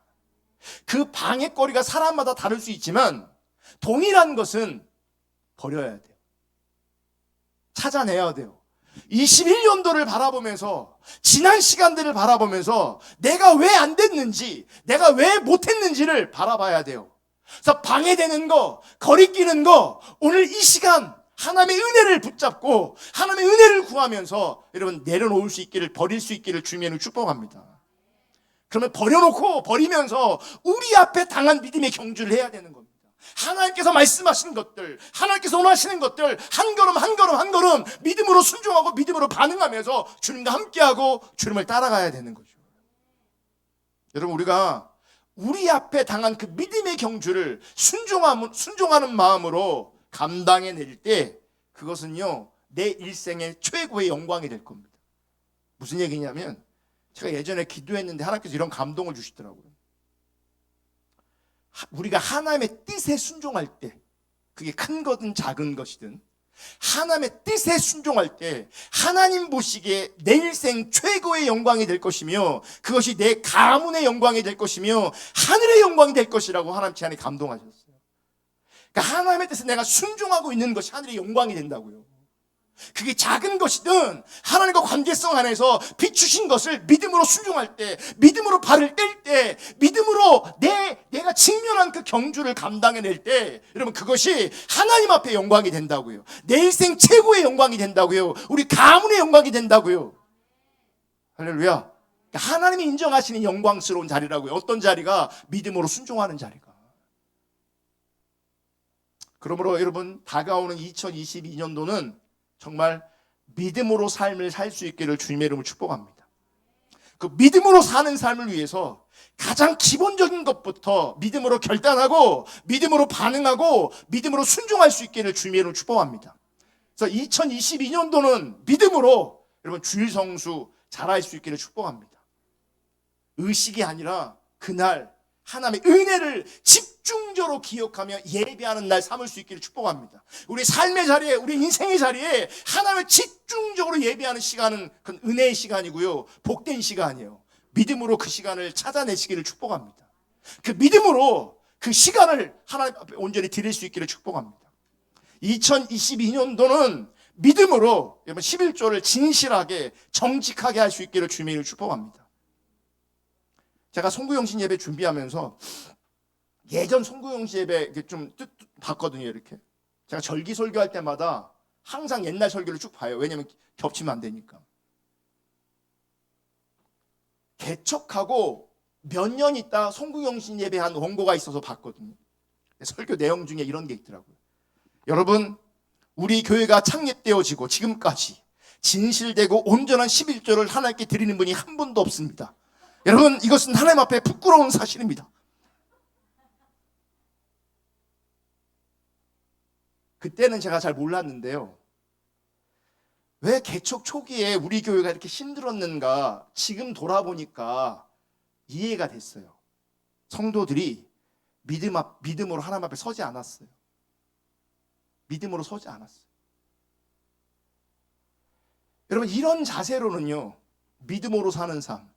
Speaker 1: 그 방해거리가 사람마다 다를 수 있지만 동일한 것은 버려야 돼요. 찾아내야 돼요. 21년도를 바라보면서, 지난 시간들을 바라보면서 내가 왜 안 됐는지, 내가 왜 못했는지를 바라봐야 돼요. 그래서 방해되는 거, 거리끼는 거, 오늘 이 시간 하나님의 은혜를 붙잡고 하나님의 은혜를 구하면서 여러분 내려놓을 수 있기를, 버릴 수 있기를 주님의 축복합니다. 그러면 버려놓고 버리면서 우리 앞에 당한 믿음의 경주를 해야 되는 겁니다. 하나님께서 말씀하시는 것들, 하나님께서 원하시는 것들 한 걸음 한 걸음 한 걸음 믿음으로 순종하고 믿음으로 반응하면서 주님과 함께하고 주님을 따라가야 되는 거죠. 여러분 우리가 우리 앞에 당한 그 믿음의 경주를 순종하는 마음으로 감당해낼 때 그것은요 내 일생의 최고의 영광이 될 겁니다. 무슨 얘기냐면 제가 예전에 기도했는데 하나님께서 이런 감동을 주시더라고요. 우리가 하나님의 뜻에 순종할 때, 그게 큰 거든 작은 것이든 하나님의 뜻에 순종할 때 하나님 보시기에 내 일생 최고의 영광이 될 것이며 그것이 내 가문의 영광이 될 것이며 하늘의 영광이 될 것이라고 하나님 제 안에 감동하셨어요. 그러니까 하나님의 뜻에 내가 순종하고 있는 것이 하늘의 영광이 된다고요. 그게 작은 것이든 하나님과 관계성 안에서 비추신 것을 믿음으로 순종할 때, 믿음으로 발을 뗄 때, 믿음으로 내가 직면한 그 경주를 감당해낼 때 여러분 그것이 하나님 앞에 영광이 된다고요. 내 일생 최고의 영광이 된다고요. 우리 가문의 영광이 된다고요. 할렐루야. 하나님이 인정하시는 영광스러운 자리라고요. 어떤 자리가? 믿음으로 순종하는 자리가. 그러므로 여러분 다가오는 2022년도는 정말 믿음으로 삶을 살 수 있기를 주님의 이름으로 축복합니다. 그 믿음으로 사는 삶을 위해서 가장 기본적인 것부터 믿음으로 결단하고 믿음으로 반응하고 믿음으로 순종할 수 있기를 주님의 이름으로 축복합니다. 그래서 2022년도는 믿음으로 여러분 주일 성수 잘할 수 있기를 축복합니다. 의식이 아니라 그날 하나님의 은혜를 집중적으로 기억하며 예배하는 날 삼을 수 있기를 축복합니다. 우리 삶의 자리에, 우리 인생의 자리에 하나님을 집중적으로 예배하는 시간은 그건 은혜의 시간이고요, 복된 시간이에요. 믿음으로 그 시간을 찾아내시기를 축복합니다. 그 믿음으로 그 시간을 하나님 앞에 온전히 드릴 수 있기를 축복합니다. 2022년도는 믿음으로 11조를 진실하게 정직하게 할 수 있기를 주님의 이름으로 축복합니다. 제가 송구영신 예배 준비하면서 예전 송구영신 예배 좀 봤거든요. 이렇게 제가 절기 설교할 때마다 항상 옛날 설교를 쭉 봐요. 왜냐하면 겹치면 안 되니까. 개척하고 몇 년 있다 송구영신 예배 한 원고가 있어서 봤거든요. 설교 내용 중에 이런 게 있더라고요. 여러분 우리 교회가 창립되어지고 지금까지 진실되고 온전한 11조를 하나님께 드리는 분이 한 분도 없습니다. 여러분 이것은 하나님 앞에 부끄러운 사실입니다. 그때는 제가 잘 몰랐는데요. 왜 개척 초기에 우리 교회가 이렇게 힘들었는가 지금 돌아보니까 이해가 됐어요. 성도들이 믿음으로 하나님 앞에 서지 않았어요. 믿음으로 서지 않았어요. 여러분, 이런 자세로는요, 믿음으로 사는 삶,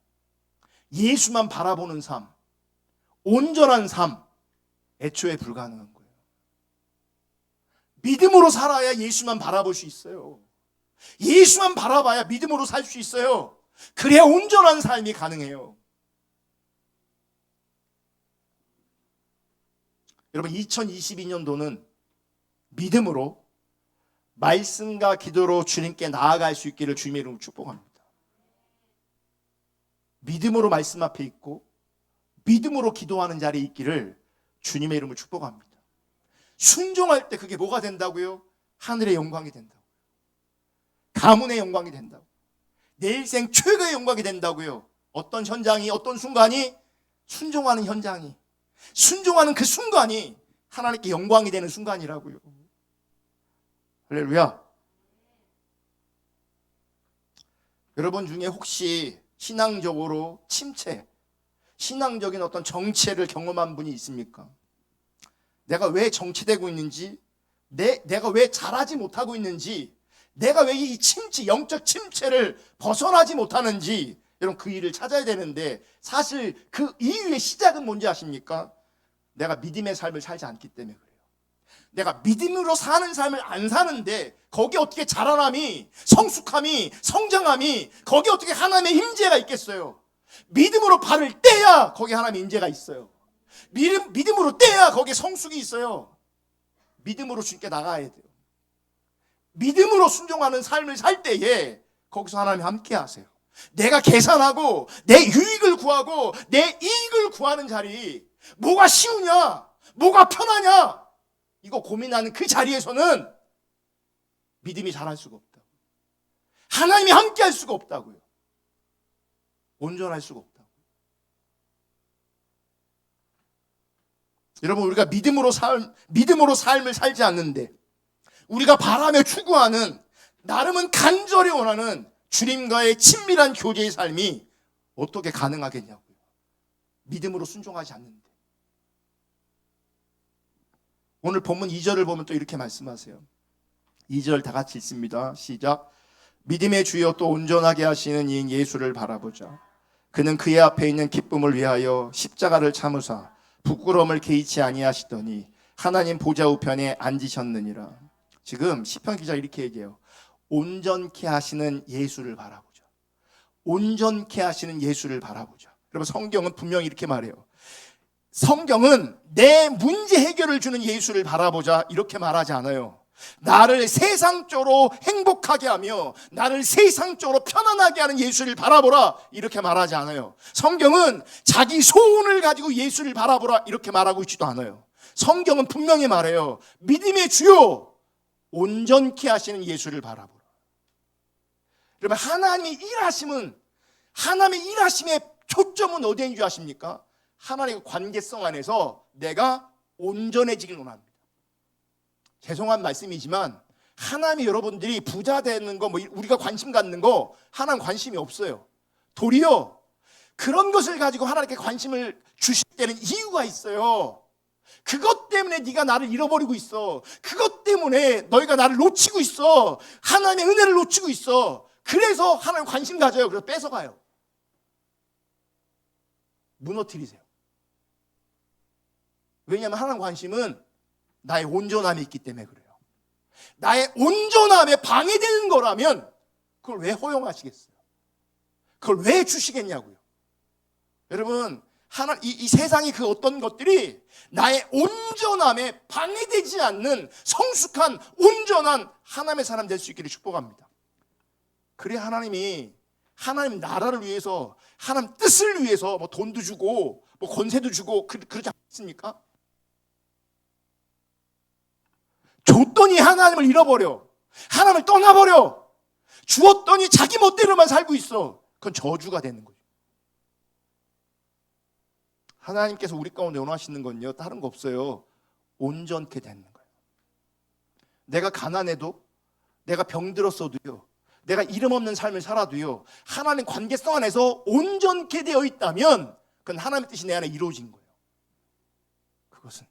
Speaker 1: 예수만 바라보는 삶, 온전한 삶, 애초에 불가능한 거예요. 믿음으로 살아야 예수만 바라볼 수 있어요. 예수만 바라봐야 믿음으로 살 수 있어요. 그래야 온전한 삶이 가능해요. 여러분, 2022년도는 믿음으로 말씀과 기도로 주님께 나아갈 수 있기를 주님의 이름으로 축복합니다. 믿음으로 말씀 앞에 있고 믿음으로 기도하는 자리에 있기를 주님의 이름으로 축복합니다. 순종할 때 그게 뭐가 된다고요? 하늘의 영광이 된다고요. 가문의 영광이 된다고요. 내 일생 최고의 영광이 된다고요. 어떤 현장이, 어떤 순간이, 순종하는 현장이, 순종하는 그 순간이 하나님께 영광이 되는 순간이라고요. 할렐루야. 여러분 중에 혹시 신앙적으로 침체, 신앙적인 어떤 정체를 경험한 분이 있습니까? 내가 왜 정체되고 있는지, 내가 왜 잘하지 못하고 있는지, 내가 왜 이 침체, 영적 침체를 벗어나지 못하는지, 여러분 그 일을 찾아야 되는데, 사실 그 이유의 시작은 뭔지 아십니까? 내가 믿음의 삶을 살지 않기 때문에 그래요. 내가 믿음으로 사는 삶을 안 사는데 거기에 어떻게 자라남이, 성숙함이, 성장함이, 거기에 어떻게 하나님의 임재가 있겠어요? 믿음으로 발을 떼야 거기에 하나님의 임재가 있어요. 믿음으로 떼야 거기에 성숙이 있어요. 믿음으로 주님께 나가야 돼요. 믿음으로 순종하는 삶을 살 때에 거기서 하나님이 함께 하세요. 내가 계산하고 내 유익을 구하고 내 이익을 구하는 자리, 뭐가 쉬우냐, 뭐가 편하냐, 이거 고민하는 그 자리에서는 믿음이 자랄 수가 없다고. 하나님이 함께 할 수가 없다고요. 온전할 수가 없다고. 여러분, 우리가 믿음으로 삶을 살지 않는데, 우리가 바라며 추구하는, 나름은 간절히 원하는 주님과의 친밀한 교제의 삶이 어떻게 가능하겠냐고요. 믿음으로 순종하지 않는데. 오늘 본문 2절을 보면 또 이렇게 말씀하세요. 2절 다 같이 읽습니다. 시작. 믿음의 주여 또 온전하게 하시는 이인 예수를 바라보자. 그는 그의 앞에 있는 기쁨을 위하여 십자가를 참으사 부끄러움을 개의치 아니하시더니 하나님 보좌 우편에 앉으셨느니라. 지금 시편 기자 이렇게 얘기해요. 온전케 하시는 예수를 바라보자. 온전케 하시는 예수를 바라보자. 여러분, 성경은 분명히 이렇게 말해요. 성경은 내 문제 해결을 주는 예수를 바라보자 이렇게 말하지 않아요. 나를 세상적으로 행복하게 하며 나를 세상적으로 편안하게 하는 예수를 바라보라 이렇게 말하지 않아요. 성경은 자기 소원을 가지고 예수를 바라보라 이렇게 말하고 있지도 않아요. 성경은 분명히 말해요. 믿음의 주요 온전케 하시는 예수를 바라보라. 여러분, 하나님의 일하심은, 하나님의 일하심의 초점은 어디에 있는 줄 아십니까? 하나님의 관계성 안에서 내가 온전해지길 원합니다. 죄송한 말씀이지만 하나님이 여러분들이 부자 되는 거, 우리가 관심 갖는 거 하나님 관심이 없어요. 도리어 그런 것을 가지고 하나님께 관심을 주실 때는 이유가 있어요. 그것 때문에 네가 나를 잃어버리고 있어. 그것 때문에 너희가 나를 놓치고 있어. 하나님의 은혜를 놓치고 있어. 그래서 하나님 관심 가져요. 그래서 뺏어가요. 무너뜨리세요. 왜냐하면 하나님 관심은 나의 온전함이 있기 때문에 그래요. 나의 온전함에 방해되는 거라면 그걸 왜 허용하시겠어요? 그걸 왜 주시겠냐고요. 여러분, 이 세상의 그 어떤 것들이 나의 온전함에 방해되지 않는 성숙한 온전한 하나님의 사람 될 수 있기를 축복합니다. 그래 하나님이 하나님 나라를 위해서, 하나님 뜻을 위해서 뭐 돈도 주고 뭐 권세도 주고 그러지 않습니까? 줬더니 하나님을 잃어버려. 하나님을 떠나버려. 주었더니 자기 멋대로만 살고 있어. 그건 저주가 되는 거죠. 하나님께서 우리 가운데 원하시는 건요, 다른 거 없어요. 온전케 되는 거예요. 내가 가난해도, 내가 병들었어도요, 내가 이름 없는 삶을 살아도요, 하나님 관계성 안에서 온전케 되어 있다면 그건 하나님의 뜻이 내 안에 이루어진 거예요. 그것은.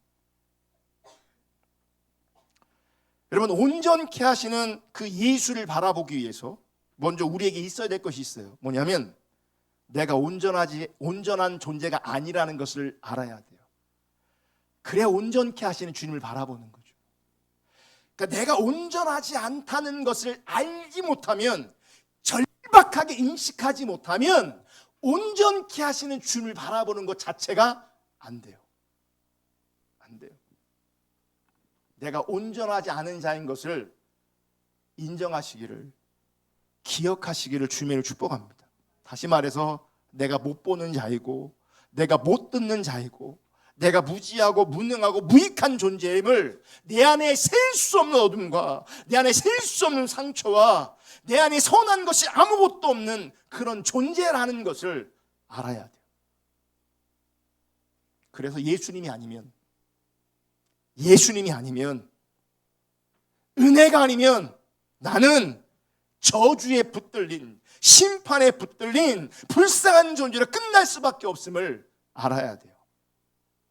Speaker 1: 여러분, 온전케 하시는 그 예수를 바라보기 위해서 먼저 우리에게 있어야 될 것이 있어요. 뭐냐면 내가 온전한 존재가 아니라는 것을 알아야 돼요. 그래야 온전케 하시는 주님을 바라보는 거죠. 그러니까 내가 온전하지 않다는 것을 알지 못하면, 절박하게 인식하지 못하면 온전케 하시는 주님을 바라보는 것 자체가 안 돼요. 안 돼요. 내가 온전하지 않은 자인 것을 인정하시기를, 기억하시기를 주님을 축복합니다. 다시 말해서 내가 못 보는 자이고, 내가 못 듣는 자이고, 내가 무지하고 무능하고 무익한 존재임을, 내 안에 셀 수 없는 어둠과 내 안에 셀 수 없는 상처와 내 안에 선한 것이 아무것도 없는 그런 존재라는 것을 알아야 돼요. 그래서 예수님이 아니면, 은혜가 아니면 나는 저주에 붙들린, 심판에 붙들린 불쌍한 존재로 끝날 수밖에 없음을 알아야 돼요.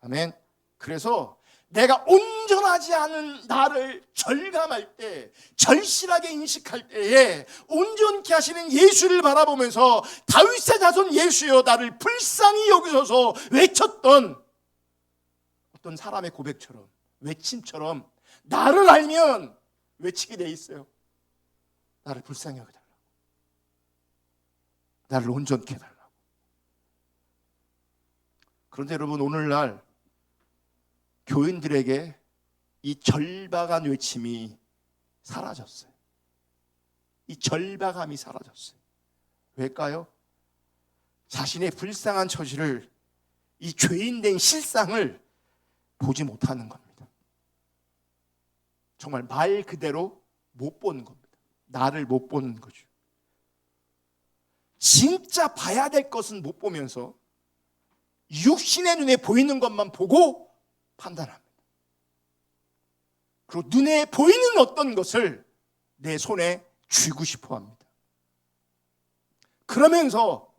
Speaker 1: 아멘. 그래서 내가 온전하지 않은 나를 절감할 때, 절실하게 인식할 때에 온전케 하시는 예수를 바라보면서 다윗의 자손 예수여 나를 불쌍히 여기소서 외쳤던 어떤 사람의 고백처럼, 외침처럼 나를 알면 외치게 돼 있어요. 나를 불쌍히 여겨달라고, 나를 온전케 해달라고. 그런데 여러분, 오늘날 교인들에게 이 절박한 외침이 사라졌어요. 이 절박함이 사라졌어요. 왜일까요? 자신의 불쌍한 처지를, 이 죄인된 실상을 보지 못하는 겁니다. 정말 말 그대로 못 보는 겁니다. 나를 못 보는 거죠. 진짜 봐야 될 것은 못 보면서 육신의 눈에 보이는 것만 보고 판단합니다. 그리고 눈에 보이는 어떤 것을 내 손에 쥐고 싶어 합니다. 그러면서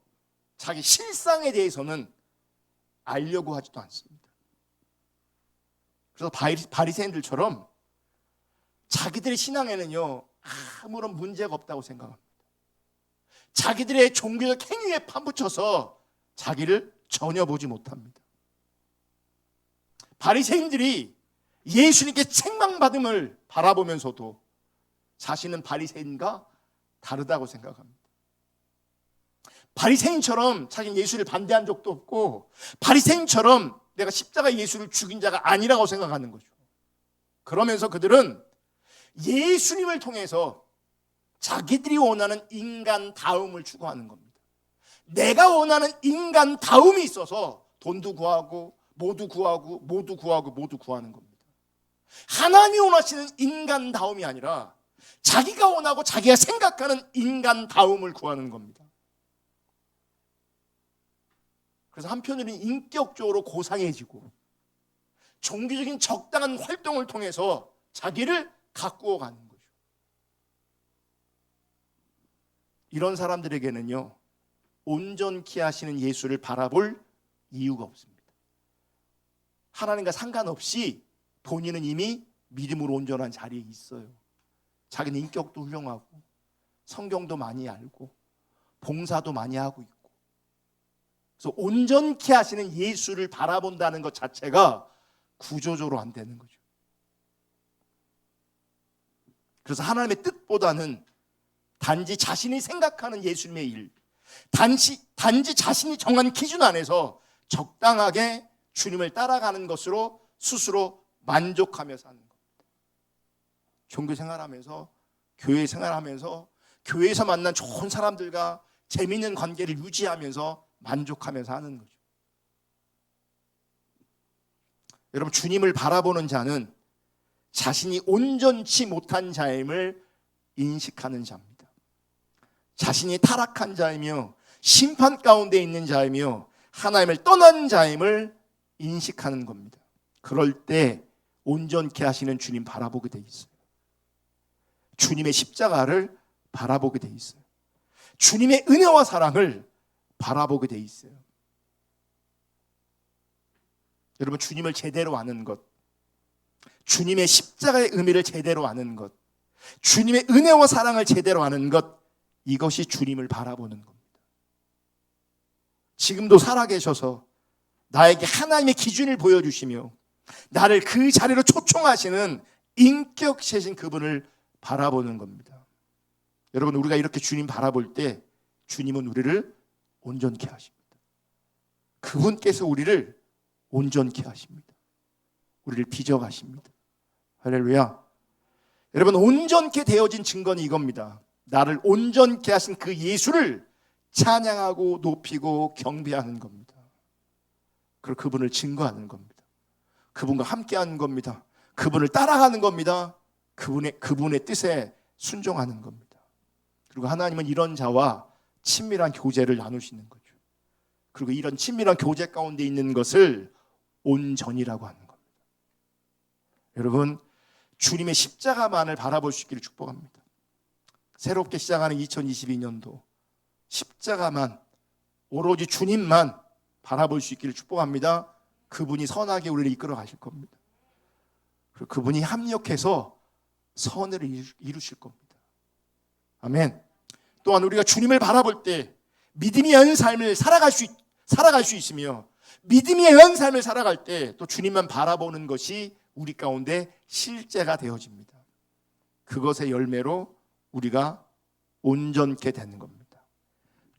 Speaker 1: 자기 실상에 대해서는 알려고 하지도 않습니다. 그래서 바리새인들처럼 자기들의 신앙에는요 아무런 문제가 없다고 생각합니다. 자기들의 종교적 행위에 파묻혀서 자기를 전혀 보지 못합니다. 바리새인들이 예수님께 책망받음을 바라보면서도 자신은 바리새인과 다르다고 생각합니다. 바리새인처럼 자기는 예수를 반대한 적도 없고, 바리새인처럼 내가 십자가 예수를 죽인 자가 아니라고 생각하는 거죠. 그러면서 그들은 예수님을 통해서 자기들이 원하는 인간다움을 추구하는 겁니다. 내가 원하는 인간다움이 있어서 돈도 구하고 모두 구하는 겁니다. 하나님이 원하시는 인간다움이 아니라 자기가 원하고 자기가 생각하는 인간다움을 구하는 겁니다. 그래서 한편으로는 인격적으로 고상해지고 종교적인 적당한 활동을 통해서 자기를 가꾸어 가는 거죠. 이런 사람들에게는요 온전케 하시는 예수를 바라볼 이유가 없습니다. 하나님과 상관없이 본인은 이미 믿음으로 온전한 자리에 있어요. 자기는 인격도 훌륭하고 성경도 많이 알고 봉사도 많이 하고 있고, 그래서 온전케 하시는 예수를 바라본다는 것 자체가 구조적으로 안 되는 거죠. 그래서 하나님의 뜻보다는 단지 자신이 생각하는 예수님의 일, 단지 자신이 정한 기준 안에서 적당하게 주님을 따라가는 것으로 스스로 만족하며 사는 겁니다. 종교 생활하면서, 교회 생활하면서, 교회에서 만난 좋은 사람들과 재미있는 관계를 유지하면서 만족하면서 하는 거죠. 여러분, 주님을 바라보는 자는 자신이 온전치 못한 자임을 인식하는 자입니다. 자신이 타락한 자이며 심판 가운데 있는 자이며 하나님을 떠난 자임을 인식하는 겁니다. 그럴 때 온전케 하시는 주님 바라보게 돼 있어요. 주님의 십자가를 바라보게 돼 있어요. 주님의 은혜와 사랑을 바라보게 돼 있어요. 여러분, 주님을 제대로 아는 것, 주님의 십자가의 의미를 제대로 아는 것, 주님의 은혜와 사랑을 제대로 아는 것, 이것이 주님을 바라보는 겁니다. 지금도 살아계셔서 나에게 하나님의 기준을 보여주시며 나를 그 자리로 초청하시는 인격체신 그분을 바라보는 겁니다. 여러분, 우리가 이렇게 주님 바라볼 때 주님은 우리를 온전케 하십니다. 그분께서 우리를 온전케 하십니다. 우리를 빚어가십니다. 할렐루야. 여러분, 온전케 되어진 증거는 이겁니다. 나를 온전케 하신 그 예수를 찬양하고 높이고 경배하는 겁니다. 그리고 그분을 증거하는 겁니다. 그분과 함께하는 겁니다. 그분을 따라가는 겁니다. 그분의 뜻에 순종하는 겁니다. 그리고 하나님은 이런 자와 친밀한 교제를 나누시는 거죠. 그리고 이런 친밀한 교제 가운데 있는 것을 온전이라고 하는 겁니다. 여러분, 주님의 십자가만을 바라볼 수 있기를 축복합니다. 새롭게 시작하는 2022년도 십자가만, 오로지 주님만 바라볼 수 있기를 축복합니다. 그분이 선하게 우리를 이끌어 가실 겁니다. 그리고 그분이 합력해서 선을 이루실 겁니다. 아멘. 또한 우리가 주님을 바라볼 때 믿음이 연 삶을 살아갈 수 있으며, 믿음이 연 삶을 살아갈 때 또 주님만 바라보는 것이 우리 가운데 실제가 되어집니다. 그것의 열매로 우리가 온전케 되는 겁니다.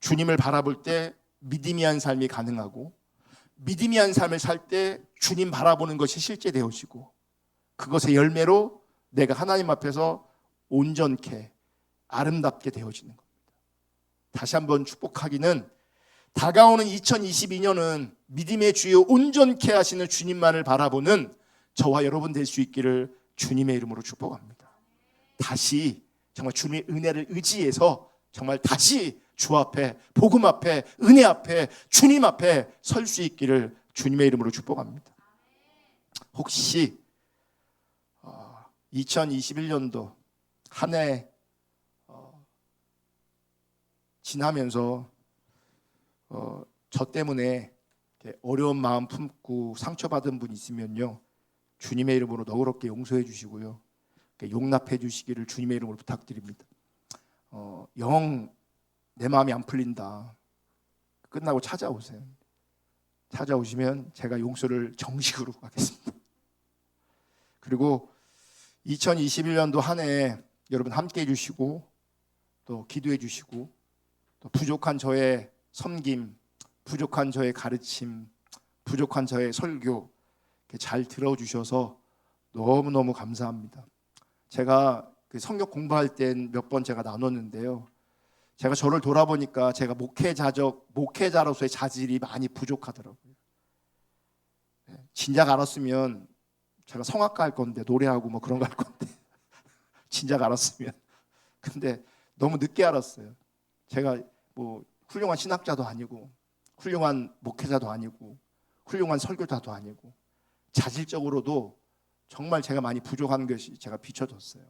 Speaker 1: 주님을 바라볼 때 믿음이 한 삶이 가능하고, 믿음이 한 삶을 살 때 주님 바라보는 것이 실제 되어지고, 그것의 열매로 내가 하나님 앞에서 온전케 아름답게 되어지는 겁니다. 다시 한번 축복하기는, 다가오는 2022년은 믿음의 주요 온전케 하시는 주님만을 바라보는 저와 여러분 될 수 있기를 주님의 이름으로 축복합니다. 다시 정말 주님의 은혜를 의지해서 정말 다시 주 앞에, 복음 앞에, 은혜 앞에, 주님 앞에 설 수 있기를 주님의 이름으로 축복합니다. 혹시 2021년도 한 해 지나면서 저 때문에 어려운 마음 품고 상처받은 분 있으면요, 주님의 이름으로 너그럽게 용서해 주시고요, 용납해 주시기를 주님의 이름으로 부탁드립니다. 영 내 마음이 안 풀린다, 끝나고 찾아오세요. 찾아오시면 제가 용서를 정식으로 하겠습니다. 그리고 2021년도 한 해 여러분 함께 해주시고 또 기도해 주시고, 또 부족한 저의 섬김, 부족한 저의 가르침, 부족한 저의 설교 잘 들어주셔서 너무너무 감사합니다. 제가 성경 공부할 땐 몇 번 제가 나눴는데요, 제가 저를 돌아보니까 제가 목회자로서의 자질이 많이 부족하더라고요. 진작 알았으면 제가 성악가 할 건데, 노래하고 뭐 그런 거 할 건데 진작 알았으면. 근데 너무 늦게 알았어요. 제가 뭐 훌륭한 신학자도 아니고, 훌륭한 목회자도 아니고, 훌륭한 설교자도 아니고, 자질적으로도 정말 제가 많이 부족한 것이 제가 비춰졌어요.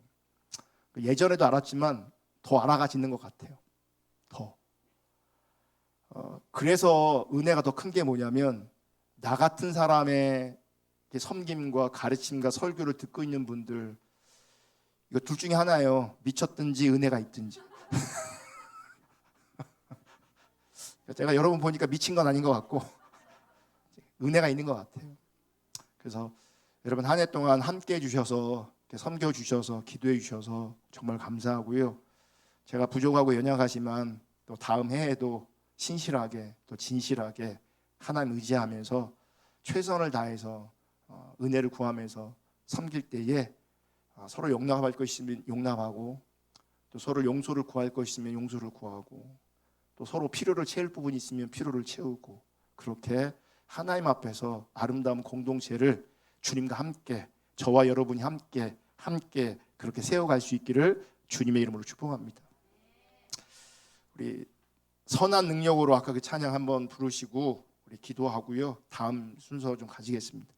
Speaker 1: 예전에도 알았지만 더 알아가지는 것 같아요. 더. 그래서 은혜가 더 큰 게 뭐냐면, 나 같은 사람의 섬김과 가르침과 설교를 듣고 있는 분들, 이거 둘 중에 하나예요. 미쳤든지 은혜가 있든지. 제가 여러분 보니까 미친 건 아닌 것 같고 은혜가 있는 것 같아요. 그래서 여러분 한 해 동안 함께 해주셔서, 섬겨주셔서, 기도해 주셔서 정말 감사하고요. 제가 부족하고 연약하지만 또 다음 해에도 신실하게, 또 진실하게 하나님 의지하면서 최선을 다해서 은혜를 구하면서 섬길 때에 서로 용납할 것 있으면 용납하고, 또 서로 용서를 구할 것 있으면 용서를 구하고, 또 서로 필요를 채울 부분이 있으면 필요를 채우고, 그렇게 하나님 앞에서 아름다운 공동체를 주님과 함께, 저와 여러분이 함께 그렇게 세워갈 수 있기를 주님의 이름으로 축복합니다. 우리 선한 능력으로 아까 그 찬양 한번 부르시고 우리 기도하고요, 다음 순서 좀 가지겠습니다.